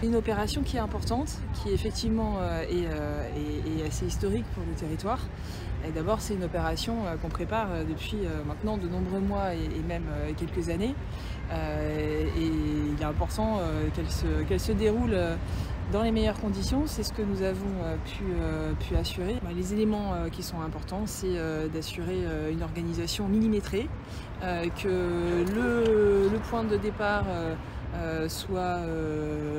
Une opération qui est importante, qui effectivement est assez historique pour le territoire. Et d'abord, c'est une opération qu'on prépare depuis maintenant de nombreux mois et même quelques années. Et il est important qu'elle se déroule dans les meilleures conditions. C'est ce que nous avons pu assurer. Les éléments qui sont importants, c'est d'assurer une organisation millimétrée, que le point de départ soit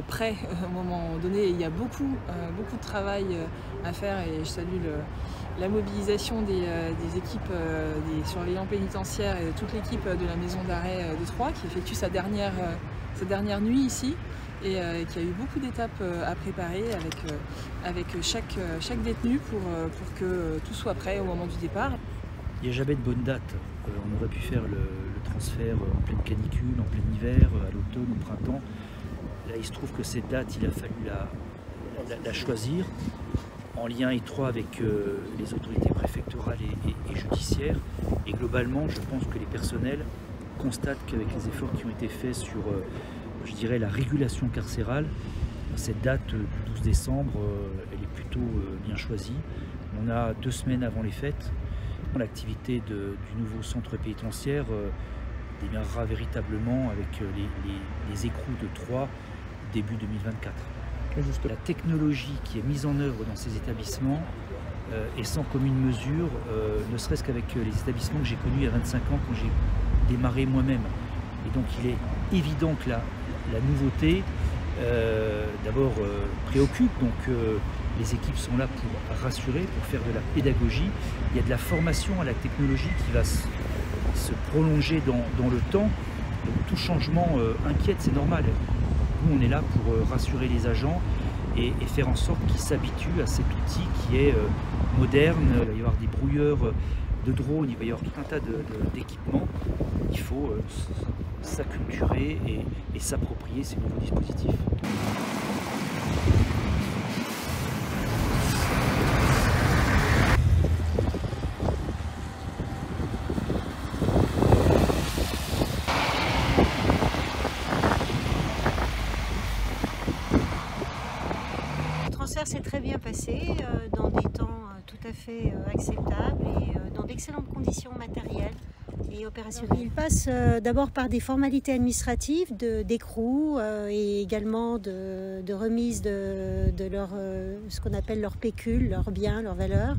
prêt au moment donné. Il y a beaucoup de travail à faire et je salue la mobilisation des équipes des surveillants pénitentiaires et de toute l'équipe de la maison d'arrêt de Troyes qui effectue sa dernière nuit ici et qui a eu beaucoup d'étapes à préparer avec chaque détenu pour que tout soit prêt au moment du départ. Il n'y a jamais de bonne date. On aurait pu faire le transfert en pleine canicule, en plein hiver, à l'automne, au printemps. Là, il se trouve que cette date, il a fallu la choisir en lien étroit avec les autorités préfectorales et judiciaires. Et globalement, je pense que les personnels constatent qu'avec les efforts qui ont été faits sur, je dirais, la régulation carcérale, cette date du 12 décembre, elle est plutôt bien choisie. On a 2 semaines avant les fêtes. L'activité du nouveau centre pénitentiaire démarrera véritablement avec les écrous de Troyes début 2024. La technologie qui est mise en œuvre dans ces établissements est sans commune mesure, ne serait-ce qu'avec les établissements que j'ai connus il y a 25 ans quand j'ai démarré moi-même. Et donc il est évident que la nouveauté d'abord préoccupe, donc les équipes sont là pour rassurer, pour faire de la pédagogie. Il y a de la formation à la technologie qui va se prolonger dans le temps. Donc tout changement inquiète, c'est normal. Nous, on est là pour rassurer les agents et faire en sorte qu'ils s'habituent à cet outil qui est moderne. Il va y avoir des brouilleurs de drones, il va y avoir tout un tas d'équipements. Il faut s'acculturer et s'approprier ces nouveaux dispositifs. Le transfert s'est très bien passé, dans des temps tout à fait acceptables et dans d'excellentes conditions matérielles et opérationnelles. Il passe d'abord par des formalités administratives d'écrou et également de remise de leur, ce qu'on appelle leur pécule, leurs biens, leurs valeurs.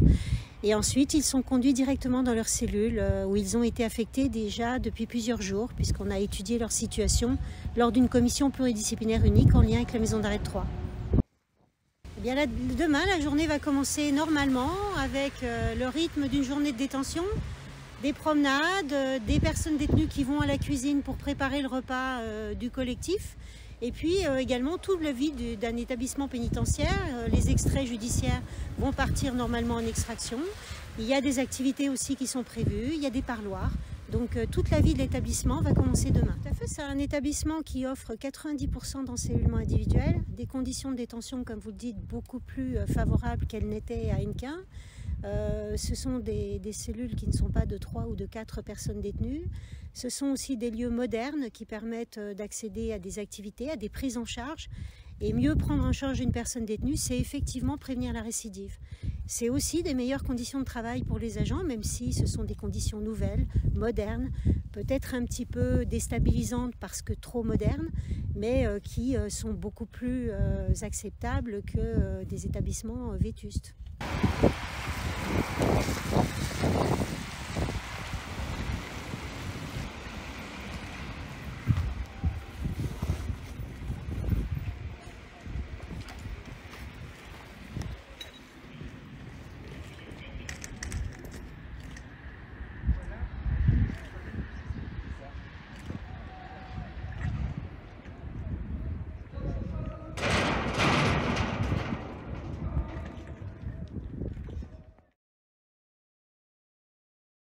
Et ensuite, ils sont conduits directement dans leurs cellules où ils ont été affectés déjà depuis plusieurs jours puisqu'on a étudié leur situation lors d'une commission pluridisciplinaire unique en lien avec la maison d'arrêt de Troyes. Eh bien là, demain, la journée va commencer normalement avec le rythme d'une journée de détention, des promenades, des personnes détenues qui vont à la cuisine pour préparer le repas du collectif et puis également toute la vie d'un établissement pénitentiaire. Les extraits judiciaires vont partir normalement en extraction. Il y a des activités aussi qui sont prévues, il y a des parloirs. Donc toute la vie de l'établissement va commencer demain. Tout à fait, c'est un établissement qui offre 90% d'encellulement individuel, des conditions de détention, comme vous le dites, beaucoup plus favorables qu'elles n'étaient à Hennequin. Ce sont des cellules qui ne sont pas de 3 ou de 4 personnes détenues. Ce sont aussi des lieux modernes qui permettent d'accéder à des activités, à des prises en charge. Et mieux prendre en charge une personne détenue, c'est effectivement prévenir la récidive. C'est aussi des meilleures conditions de travail pour les agents, même si ce sont des conditions nouvelles, modernes, peut-être un petit peu déstabilisantes parce que trop modernes, mais qui sont beaucoup plus acceptables que des établissements vétustes.